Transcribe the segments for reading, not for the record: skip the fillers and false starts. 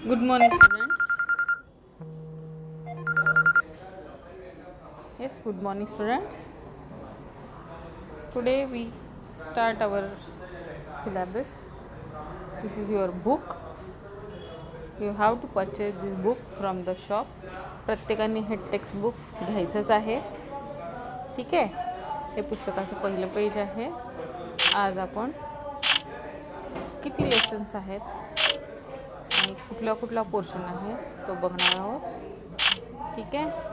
Good morning, students. Yes, good morning, students. Today we start our syllabus. This is your book. You have to purchase this book from the shop. प्रत्येकाने हे text book घ्यायचंच आहे. ठीक आहे. हे पुस्तकाचं पहिलं page आहे. आज आपण किती लेसन्स आहेत आणि कुठला पोर्शन आहे तो बघणार आहोत. ठीक आहे.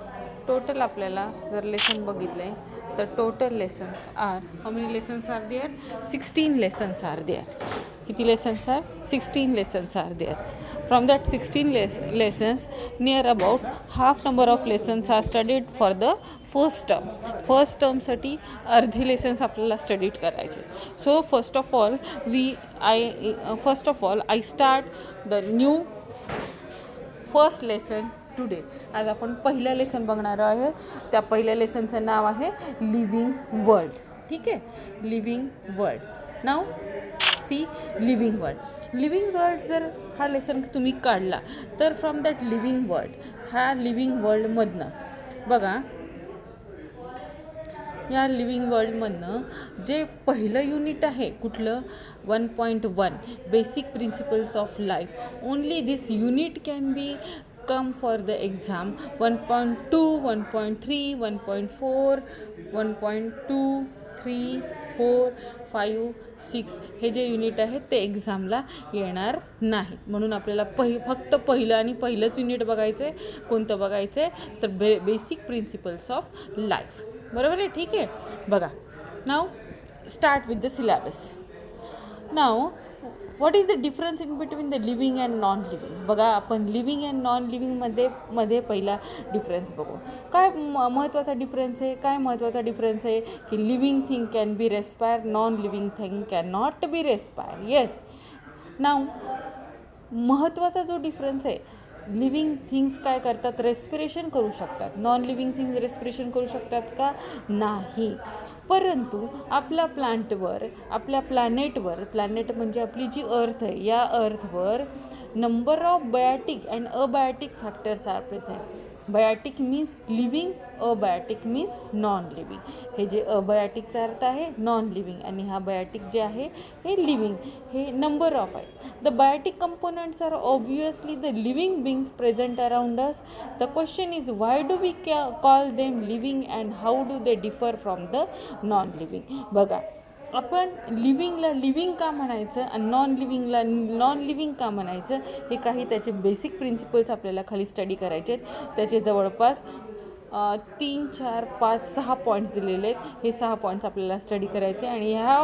टोटल आपल्याला जर लेसन बघितले तर total lessons are how many lessons are there 16 lessons are there. किती लेसन्स आहे 16 lessons are there. From that 16 lessons near about half number of lessons are studied for the first टर्मसाठी अर्धी lessons आपल्याला studied करायचे. So first of all I start the new first lesson today. आज आपण पहिलं lesson बघणार आहोत. त्या पहिल्या लेसनचं नाव आहे लिव्हिंग वर्ल्ड. ठीक आहे. Living world. Now see living world. Living world जर हा लेसन तुम्ही काढला तर फ्रॉम दॅट लिव्हिंग वर्ल्ड ह्या लिव्हिंग वर्ल्डमधनं बघा या लिव्हिंग वर्ल्डमधनं जे पहिलं युनिट आहे कुठलं 1.1 basic principles of life. Only this unit can be come for the exam. 1.2, 1.3, 1.4, 1.2, 3, 4, 5, 6 हे जे युनिट आहेत ते एक्झामला येणार नाही. म्हणून आपल्याला फक्त पहिलं आणि पहिलंच युनिट बघायचं आहे. कोणतं बघायचं आहे तर बेसिक प्रिन्सिपल्स ऑफ लाईफ. बरोबर आहे. ठीक आहे. बघा now start with the syllabus. Now what is the difference in between the living and non living. बघा आपण लिव्हिंग अँड नॉन लिव्हिंगमध्ये पहिला डिफरन्स बघू. काय महत्त्वाचा डिफरन्स आहे. काय महत्त्वाचा डिफरन्स आहे की living thing can be respire, non living thing can not be respire. Yes. Now महत्त्वाचा जो डिफरन्स आहे लिव्हिंग थिंग्स काय करतात रेस्पिरेशन करू शकतात. नॉन लिव्हिंग थिंग्स रेस्पिरेशन करू शकतात का नाही. परंतु आपल्या आपल्या प्लॅनेट म्हणजे आपली जी अर्थ आहे या अर्थवर number of biotic and abiotic factors are present. Biotic means living, abiotic means non living. हे जे अबायोटिकचा अर्थ आहे नॉन लिव्हिंग आणि हा बायोटिक जे आहे हे लिव्हिंग. हे नंबर ऑफ आहे. The biotic components are obviously the living beings present around us. The question is why do we call them living and how do they differ from the non living. बघा आपण लिव्हिंगला living का म्हणायचं आणि non लिव्हिंगला non living का म्हणायचं हे काही त्याचे बेसिक प्रिन्सिपल्स आपल्याला खाली स्टडी करायचे आहेत. त्याचे जवळपास 3, 4, 5, 6 पॉईंट्स दिलेले आहेत. हे 6 पॉईंट्स आपल्याला स्टडी करायचे आणि ह्या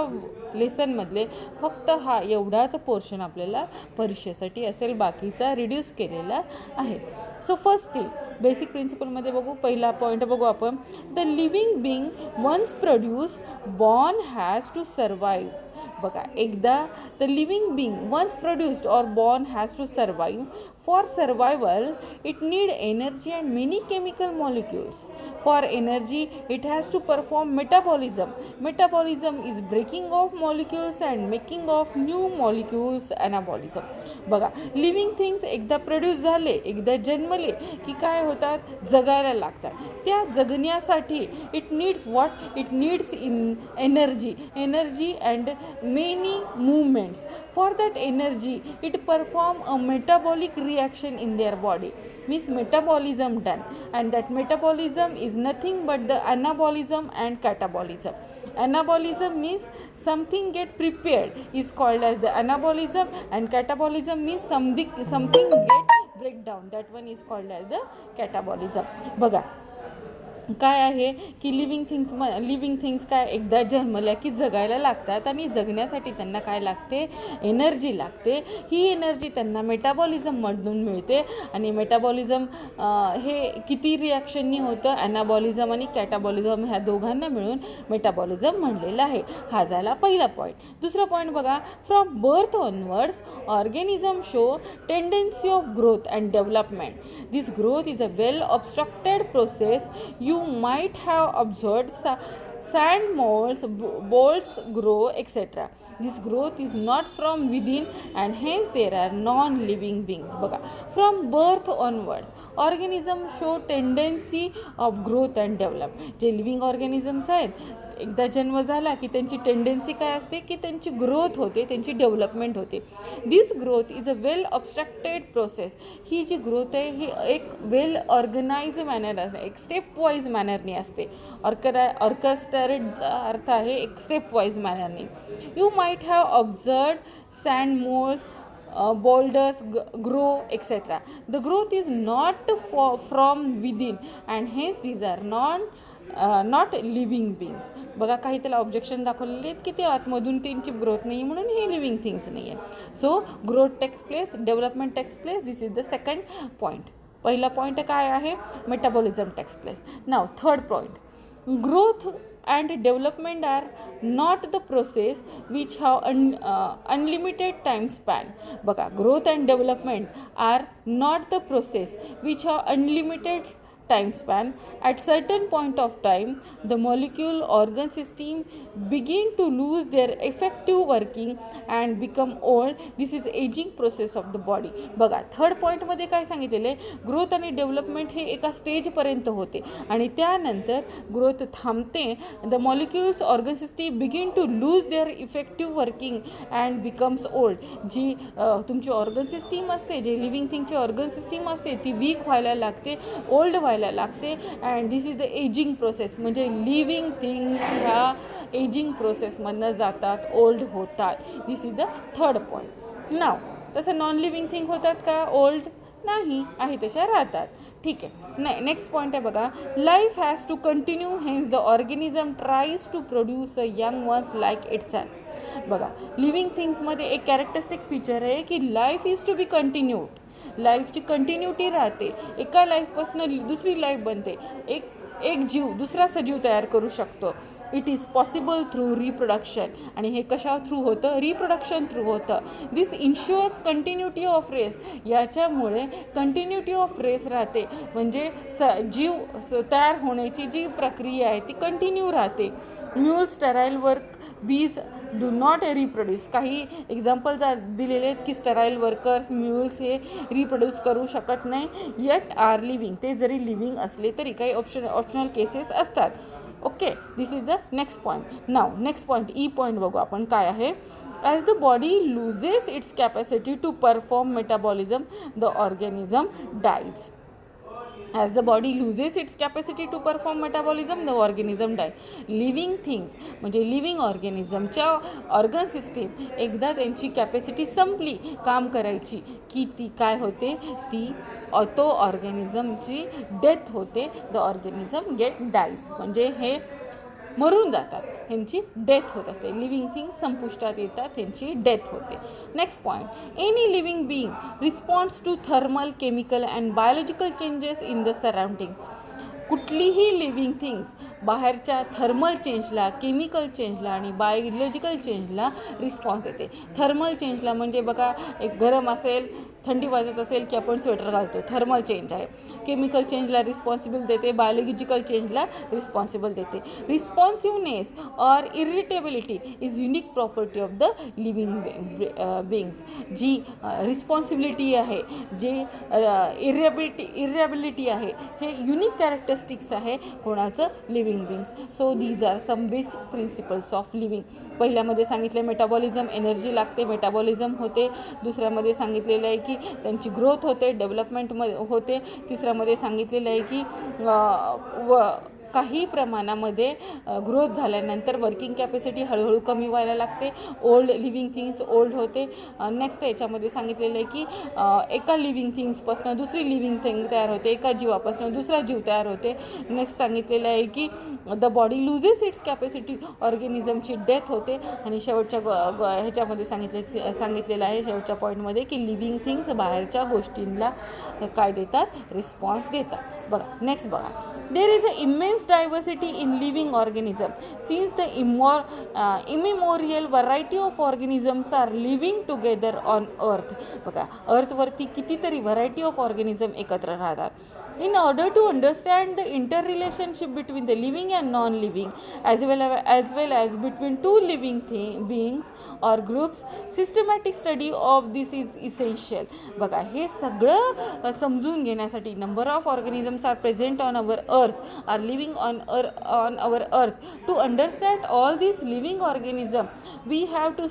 लेसनमधले फक्त हा एवढाच पोर्शन आपल्याला परीक्षेसाठी असेल. बाकीचा रिड्यूस केलेला आहे. सो फर्स्ट थिंग बेसिक प्रिन्सिपलमध्ये बघू. पहिला पॉईंट बघू आपण. The living being once produce born has to survive. बघा एकदा the living being once produced or born has to survive. For survival it need energy and many chemical molecules. For energy it has to perform metabolism. Metabolism is breaking of molecules and making of new molecules anabolism. बघा living things एकदा produce झाले एकदा जन्मले की काय होतात जगायला लागतात. त्या जगण्यासाठी it needs it needs in energy and many movements. For that energy it perform a metabolic reaction in their body, means metabolism done, and that metabolism is nothing but the anabolism and catabolism. Anabolism means something get prepared is called as the anabolism, and catabolism means something get break down, that one is called as the catabolism. बघा काय आहे की living things काय एकदा जन्मल्या की जगायला लागतात आणि जगण्यासाठी त्यांना काय लागते एनर्जी लागते. ही एनर्जी त्यांना मेटाबॉलिझममधून मिळते आणि मेटाबॉलिझम हे किती रिॲक्शननी होतं ॲनाबॉलिझम आणि कॅटाबॉलिझम ह्या दोघांना मिळून मेटाबॉलिझम म्हणलेलं आहे. हा झाला पहिला पॉईंट. दुसरा पॉईंट बघा. From birth onwards organism show tendency of growth and development. This growth is a well obstructed process. You might have observed sand molds, bolts grow, etc. This growth is not from within and hence there are non-living beings. बघा, from birth onwards organism show tendency of growth and development. जे living organisms आहेत एकदा जन्म झाला की त्यांची tendency काय असते की त्यांची ग्रोथ होते, त्यांची डेव्हलपमेंट होते. This growth is a well obstructed process. ही जी ग्रोथ आहे ही एक वेल ऑर्गनाइज मॅनर असते, एक स्टेप वाईज मॅनरनी असते. ऑर्केस्ट्रेटचा अर्थ आहे एक स्टेप वाईज मॅनरनी. You might have observed sand moulds, boulders grow, etc. The growth is not from within and hence these are not living beings. बघा, काही त्याला ऑब्जेक्शन दाखवलेले आहेत की ते आतमधून त्यांची ग्रोथ नाही म्हणून हे लिव्हिंग थिंग्स नाही आहे. So growth takes place, development takes place. This is the second point. पहिला पॉईंट काय आहे? Metabolism takes place. Now third point, growth and development are not the process which have unlimited time span. बघा, growth and development are not the process which have unlimited time span. At certain point of time the molecule organ system begin to lose their effective working and become old. This is aging process of the body. बघा, third पॉईंटमध्ये काय सांगितलेलं आहे? Growth आणि development हे एका स्टेजपर्यंत होते आणि त्यानंतर ग्रोथ थांबते. The molecules organ system begin to lose their effective working and becomes old. जी तुमची ऑर्गन सिस्टीम असते, जे लिव्हिंग थिंगची ऑर्गन सिस्टीम असते ती वीक व्हायला लागते, ओल्ड व्हायला लागते. And this is the ageing process. म्हणजे लिव्हिंग थिंग्स ह्या एजिंग प्रोसेसमधनं जातात, ओल्ड होतात. दिस इज द थर्ड पॉईंट. नाव तसं नॉन लिव्हिंग थिंग होतात का ओल्ड? नाही, आहे तशा राहतात. ठीक आहे. नेक्स्ट पॉईंट आहे बघा, life has to continue hence the organism tries to produce a young ones like itself. बघा, लिव्हिंग थिंग्समध्ये एक कॅरेक्टरिस्टिक फीचर आहे की life is to be continued. लाईफची कंटिन्युटी राहते, एका लाईफपासून दुसरी लाईफ बनते. एक जीव दुसरा सजीव तयार करू शकतो. It is possible through reproduction. आणि हे कशा थ्रू होतं? रिप्रोडक्शन थ्रू होतं. दिस इन्श्युअर्स कंटिन्युटी ऑफ रेस. याच्यामुळे कंटिन्युटी ऑफ रेस राहते, म्हणजे जीव तयार होण्याची जी प्रक्रिया आहे ती कंटिन्यू राहते. म्यूल स्टराईल वर्क, बीज डू नॉट रिप्रोड्यूस. काही एक्झाम्पल्स दिलेले आहेत की स्टराईल वर्कर्स, म्यूल्स हे रिप्रोड्यूस करू शकत नाही, येट आर लिव्हिंग. ते जरी लिव्हिंग असले तरी काही ऑप्शनल केसेस असतात. Okay, this is the next point. Now next point, E point बघू आपण काय आहे. As the body loses its capacity to perform metabolism the organism dies. As the body loses its capacity to perform metabolism, the organism die. Living things म्हणजे living ऑर्गॅनिझमच्या organ system एकदा त्यांची capacity संपली काम करायची की ती काय होते? ती तो ऑर्गॅनिझमची डेथ होते. द ऑर्गॅनिझम गेट डाईज म्हणजे हे मरून जातात, ह्यांची डेथ होत असते. लिव्हिंग थिंग संपुष्टात येतात, ह्यांची डेथ होते. Next point, any living being responds to thermal, chemical and biological changes in the surroundings. कुठलीही लिव्हिंग थिंग्स बाहेरच्या थर्मल चेंजला, केमिकल चेंजला आणि बायोलॉजिकल चेंजला रिस्पॉन्स देते. थर्मल चेंजला म्हणजे बघा, एक गरम असेल, थंडी वाजत असेल की आपण स्वेटर घालतो, थर्मल चेंज आहे. केमिकल चेंजला रिस्पॉन्सिबल देते, बायोलॉजिकल चेंजला रिस्पॉन्सिबल देते. Responsiveness or irritability is unique property of the living beings. जी रिस्पॉन्सिबिलिटी आहे, जे इरेबिलिटी आहे, हे युनिक कॅरेक्टरिस्टिक्स आहे कोणाचं? Living beings. So these are some basic principles of living. पहिल्यामध्ये सांगितले मेटाबॉलिझम, एनर्जी लागते, मेटाबॉलिझम होते. दुसऱ्यामध्ये सांगितलेलं आहे की त्यांची ग्रोथ होते, डेव्हलपमेंटमध्ये होते. तिसऱ्यामध्ये सांगितलेलं आहे की काही प्रमाणामध्ये ग्रोथ झाल्यानंतर वर्किंग कॅपॅसिटी हळूहळू कमी व्हायला लागते, ओल्ड लिव्हिंग थिंग्स ओल्ड होते. नेक्स्ट याच्यामध्ये सांगितलेलं आहे की एका लिव्हिंग थिंग्सपासून दुसरी लिव्हिंग थिंग तयार होते, एका जीवापासून दुसरा जीव तयार होते. नेक्स्ट सांगितलेलं आहे की the body loses its capacity, ऑर्गॅनिझमची डेथ होते. आणि शेवटच्या ह्याच्यामध्ये सांगितलेलं आहे शेवटच्या पॉईंटमध्ये की लिव्हिंग थिंग्स बाहेरच्या गोष्टींना काय देतात? रिस्पॉन्स देतात. बघा, नेक्स्ट बघा, there is a immense this diversity in living organism. Since the immemorial variety of organisms are living together on earth, बघा अर्थवरती कितीतरी व्हरायटी ऑफ ऑर्गॅनिझम एकत्र राहतात. In order to understand the interrelationship between the living and non-living, as well as between two living beings or groups, systematic study of this is essential. बघा हे सगळं समजून घेण्यासाठी number of organisms are present on our earth, are living on our earth. To understand all these living organisms, we have to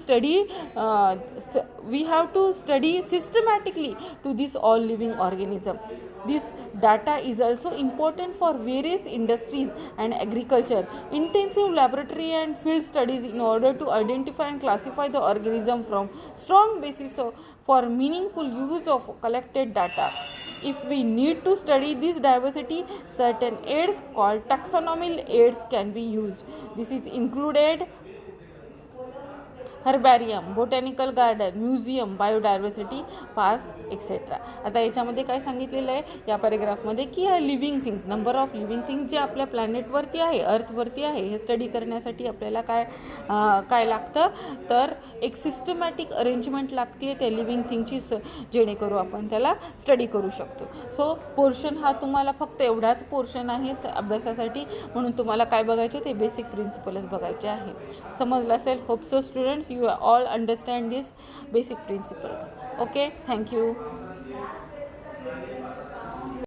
study systematically to this all living organism. This data is also important for various industries and agriculture. Intensive laboratory and field studies in order to identify and classify the organism from strong basis for meaningful use of collected data. If we need to study this diversity, certain aids called taxonomical aids can be used. This is included herbarium, botanical garden, museum, biodiversity parks etcetera. आता याच्यामध्ये काय सांगितलेलं आहे या पॅरेग्राफमध्ये की ह्या living things, number of living things जे आपल्या प्लॅनेटवरती आहे, अर्थवरती आहे, हे स्टडी करण्यासाठी आपल्याला काय लागतं तर एक सिस्टमॅटिक अरेंजमेंट लागते त्या लिव्हिंग थिंगची, जेणेकरून आपण त्याला स्टडी करू शकतो. सो पोर्शन हा तुम्हाला फक्त एवढाच पोर्शन आहे अभ्यासासाठी, म्हणून तुम्हाला काय बघायचे ते बेसिक प्रिन्सिपल्स बघायचे आहे. समजलं असेल. Hope so students you all understand these basic principles. Okay, thank you.